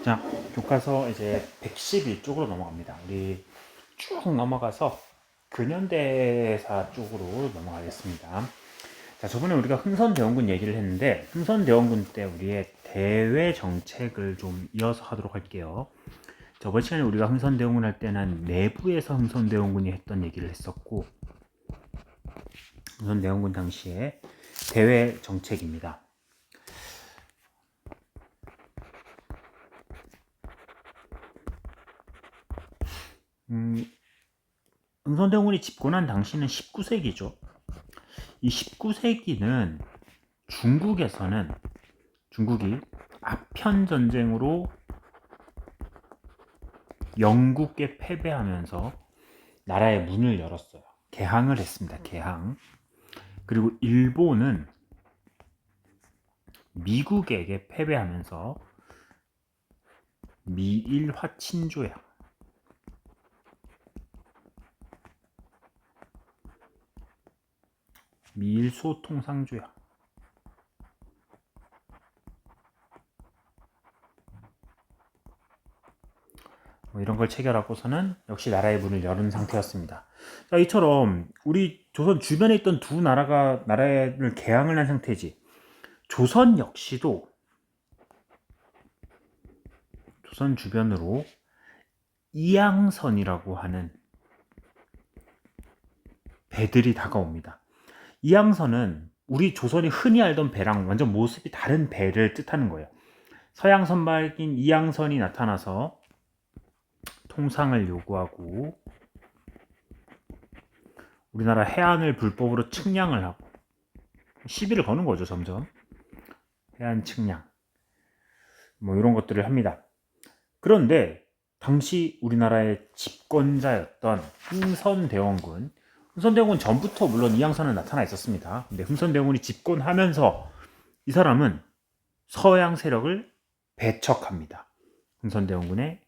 자, 교과서 이제 111쪽으로 넘어갑니다. 우리 쭉 넘어가서 근현대사 쪽으로 넘어가겠습니다. 자, 저번에 우리가 흥선대원군 얘기를 했는데 흥선대원군 때 우리의 대외 정책을 좀 이어서 하도록 할게요. 저번 시간에 우리가 흥선대원군 할 때는 내부에서 흥선대원군이 했던 얘기를 했었고, 흥선대원군 당시에 대외 정책입니다. 흥선대원군이 집권한 당시는 19세기죠. 이 19세기는 중국이 아편 전쟁으로 영국에 패배하면서 나라의 문을 열었어요. 개항을 했습니다. 개항. 그리고 일본은 미국에게 패배하면서 미일 화친조약, 미일 소통상조약, 이런 걸 체결하고서는 역시 나라의 문을 열은 상태였습니다. 자, 이처럼 우리 조선 주변에 있던 두 나라가 나라를 개항을 한 상태지. 조선 역시도 조선 주변으로 이양선이라고 하는 배들이 다가옵니다. 이양선은 우리 조선이 흔히 알던 배랑 완전 모습이 다른 배를 뜻하는 거예요. 서양 선박인 이양선이 나타나서 통상을 요구하고 우리나라 해안을 불법으로 측량을 하고 시비를 거는 거죠. 점점 해안 측량 뭐 이런 것들을 합니다. 그런데 당시 우리나라의 집권자였던 흥선대원군 전부터 물론 이양선은 나타나 있었습니다. 근데 흥선대원군이 집권하면서 이 사람은 서양 세력을 배척합니다. 흥선대원군의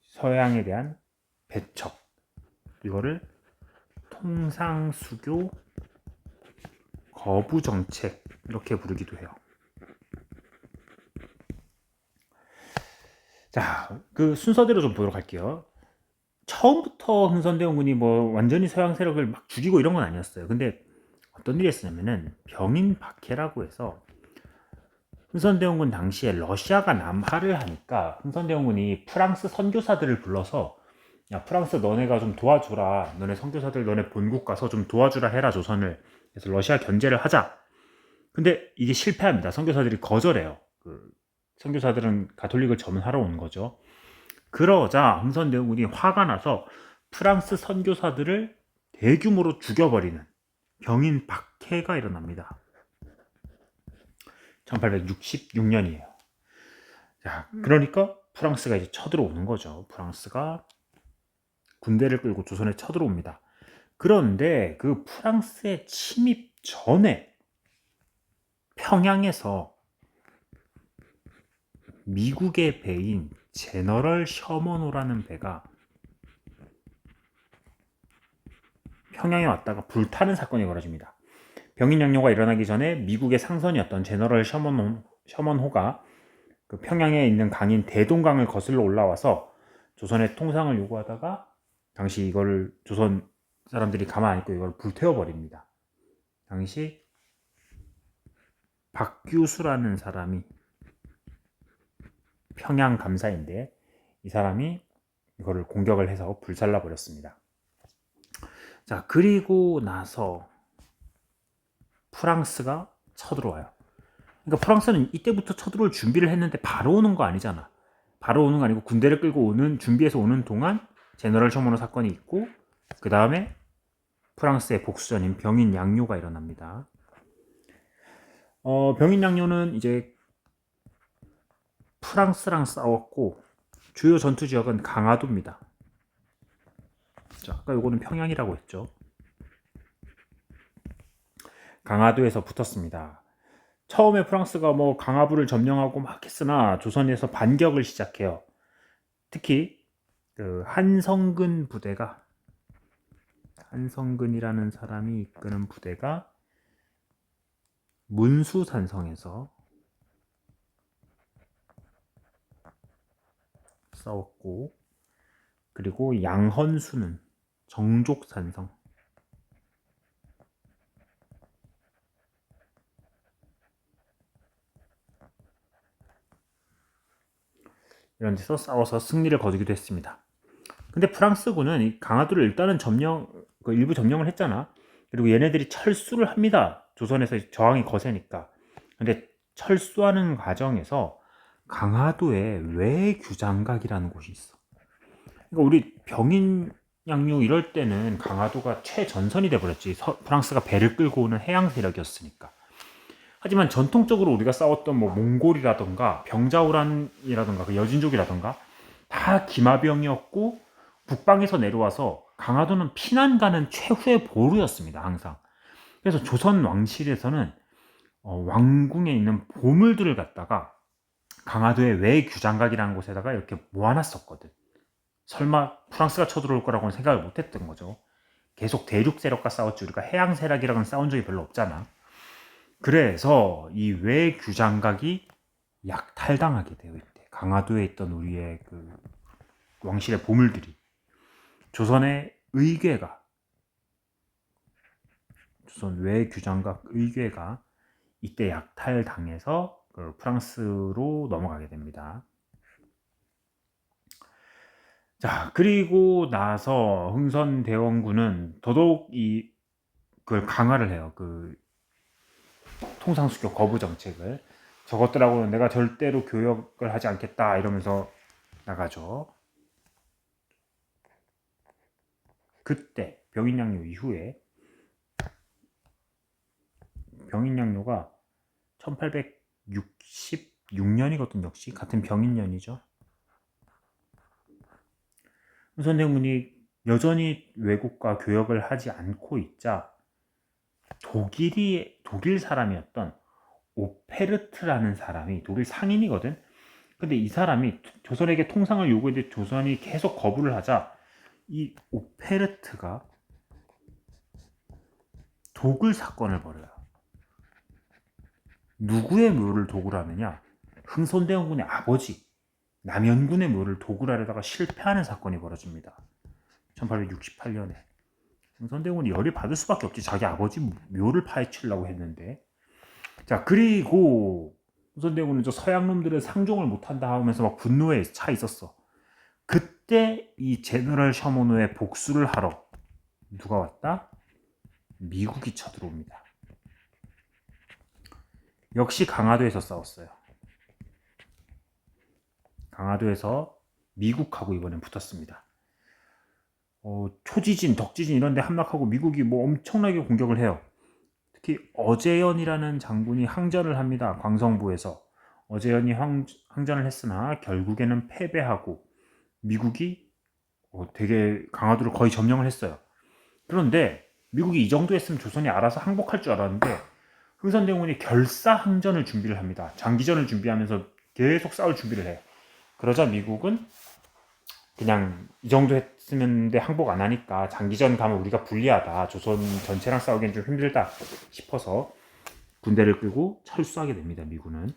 서양에 대한 배척, 이거를 통상수교 거부 정책 이렇게 부르기도 해요. 자, 그 순서대로 좀 보도록 할게요. 처음부터 흥선대원군이 뭐 완전히 서양 세력을 막 죽이고 이런 건 아니었어요. 근데 어떤 일이 있었냐면은 병인 박해라고 해서 흥선대원군 당시에 러시아가 남하를 하니까 흥선대원군이 프랑스 선교사들을 불러서 야, 프랑스 너네가 좀 도와주라. 너네 선교사들 너네 본국 가서 좀 도와주라 해라 조선을. 그래서 러시아 견제를 하자. 근데 이게 실패합니다. 선교사들이 거절해요. 그 선교사들은 가톨릭을 전문하러 온 거죠. 그러자 흥선대원군이 화가 나서 프랑스 선교사들을 대규모로 죽여버리는 병인 박해가 일어납니다. 1866년이에요. 자, 그러니까 프랑스가 이제 쳐들어오는 거죠. 프랑스가 군대를 끌고 조선에 쳐들어옵니다. 그런데 그 프랑스의 침입 전에 평양에서 미국의 배인 제너럴 셔먼호라는 배가 평양에 왔다가 불타는 사건이 벌어집니다. 병인양요가 일어나기 전에 미국의 상선이었던 제너럴 셔먼호가 그 평양에 있는 강인 대동강을 거슬러 올라와서 조선의 통상을 요구하다가 당시 이거를 조선 사람들이 가만 안 있고 이걸 불태워버립니다. 당시 박규수라는 사람이 평양 감사인데 이 사람이 이거를 공격을 해서 불살라 버렸습니다. 자, 그리고 나서 프랑스가 쳐들어와요. 그러니까 프랑스는 이때부터 쳐들어올 준비를 했는데 바로 오는 거 아니잖아. 바로 오는 거 아니고 군대를 끌고 오는 준비해서 오는 동안 제너럴 셔먼호 사건이 있고 그 다음에 프랑스의 복수전인 병인 양요가 일어납니다. 병인 양요는 이제 프랑스랑 싸웠고 주요 전투 지역은 강화도입니다. 자, 아까 요거는 평양이라고 했죠. 강화도에서 붙었습니다. 처음에 프랑스가 뭐 강화부를 점령하고 막 했으나 조선에서 반격을 시작해요. 특히 그 한성근이라는 사람이 이끄는 부대가 문수산성에서 싸웠고, 그리고 양헌수는 정족산성, 이런 데서 싸워서 승리를 거두기도 했습니다. 근데 프랑스군은 이 강화도를 일단은 일부 점령을 했잖아. 그리고 얘네들이 철수를 합니다. 조선에서 저항이 거세니까. 근데 철수하는 과정에서 강화도에 외규장각이라는 곳이 있어. 그러니까 우리 병인양요 이럴 때는 강화도가 최전선이 돼버렸지. 프랑스가 배를 끌고 오는 해양 세력이었으니까. 하지만 전통적으로 우리가 싸웠던 뭐 몽골이라던가 병자호란이라던가 그 여진족이라던가 다 기마병이었고, 북방에서 내려와서 강화도는 피난 가는 최후의 보루였습니다. 항상. 그래서 조선 왕실에서는 왕궁에 있는 보물들을 갖다가 강화도의 외규장각이라는 곳에다가 이렇게 모아놨었거든. 설마 프랑스가 쳐들어올 거라고는 생각을 못했던 거죠. 계속 대륙 세력과 싸웠지 우리가 해양 세력이랑은 싸운 적이 별로 없잖아. 그래서 이 외규장각이 약탈당하게 돼요. 이때 강화도에 있던 우리의 그 왕실의 보물들이 조선 외규장각 의궤가 이때 약탈당해서 프랑스로 넘어가게 됩니다. 자, 그리고 나서 흥선대원군은 더더욱 그걸 강화를 해요. 그 통상수교 거부 정책을. 저것들하고는 내가 절대로 교역을 하지 않겠다 이러면서 나가죠. 그때 병인양요 이후에 병인양요가 1866년이거든. 역시 같은 병인년이죠. 흥선대원군이 여전히 외국과 교역을 하지 않고 있자 독일 사람이었던 오페르트라는 사람이, 독일 상인이거든. 근데 이 사람이 조선에게 통상을 요구했는데 조선이 계속 거부를 하자 이 오페르트가 도굴 사건을 벌여요. 누구의 묘를 도굴하느냐? 흥선대원군의 아버지 남현군의 묘를 도굴하려다가 실패하는 사건이 벌어집니다. 1868년에. 흥선대원군이 열이 받을 수밖에 없지. 자기 아버지 묘를 파헤치려고 했는데. 자, 그리고 흥선대원군은 저 서양놈들은 상종을 못한다 하면서 막 분노에 차 있었어. 그때 이 제너럴 셔먼호의 복수를 하러 누가 왔다? 미국이 쳐들어옵니다. 역시 강화도에서 싸웠어요. 강화도에서 미국하고 이번엔 붙었습니다. 초지진, 덕지진 이런 데 함락하고 미국이 뭐 엄청나게 공격을 해요. 특히 어제연이라는 장군이 항전을 합니다. 광성부에서. 어제연이 항전을 했으나 결국에는 패배하고 미국이 되게 강화도를 거의 점령을 했어요. 그런데 미국이 이 정도 했으면 조선이 알아서 항복할 줄 알았는데 흥선대원군이 결사항전을 준비를 합니다. 장기전을 준비하면서 계속 싸울 준비를 해. 그러자 미국은 그냥 이 정도 했으면 항복 안 하니까 장기전 가면 우리가 불리하다, 조선 전체랑 싸우기엔 좀 힘들다 싶어서 군대를 끌고 철수하게 됩니다. 미군은.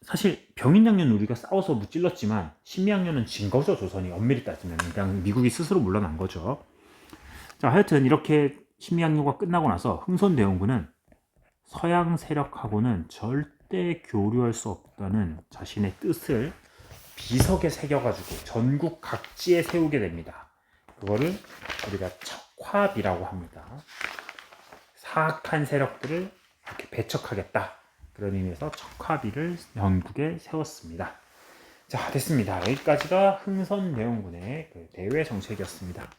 사실 병인양요는 우리가 싸워서 무찔렀지만 신미양요는 진 거죠. 조선이 엄밀히 따지면 그냥 미국이 스스로 물러난 거죠. 자, 하여튼 이렇게 신미양요가 끝나고 나서 흥선대원군은 서양 세력하고는 절대 교류할 수 없다는 자신의 뜻을 비석에 새겨가지고 전국 각지에 세우게 됩니다. 그거를 우리가 척화비라고 합니다. 사악한 세력들을 이렇게 배척하겠다, 그런 의미에서 척화비를 전국에 세웠습니다. 자, 됐습니다. 여기까지가 흥선대원군의 대외 정책이었습니다.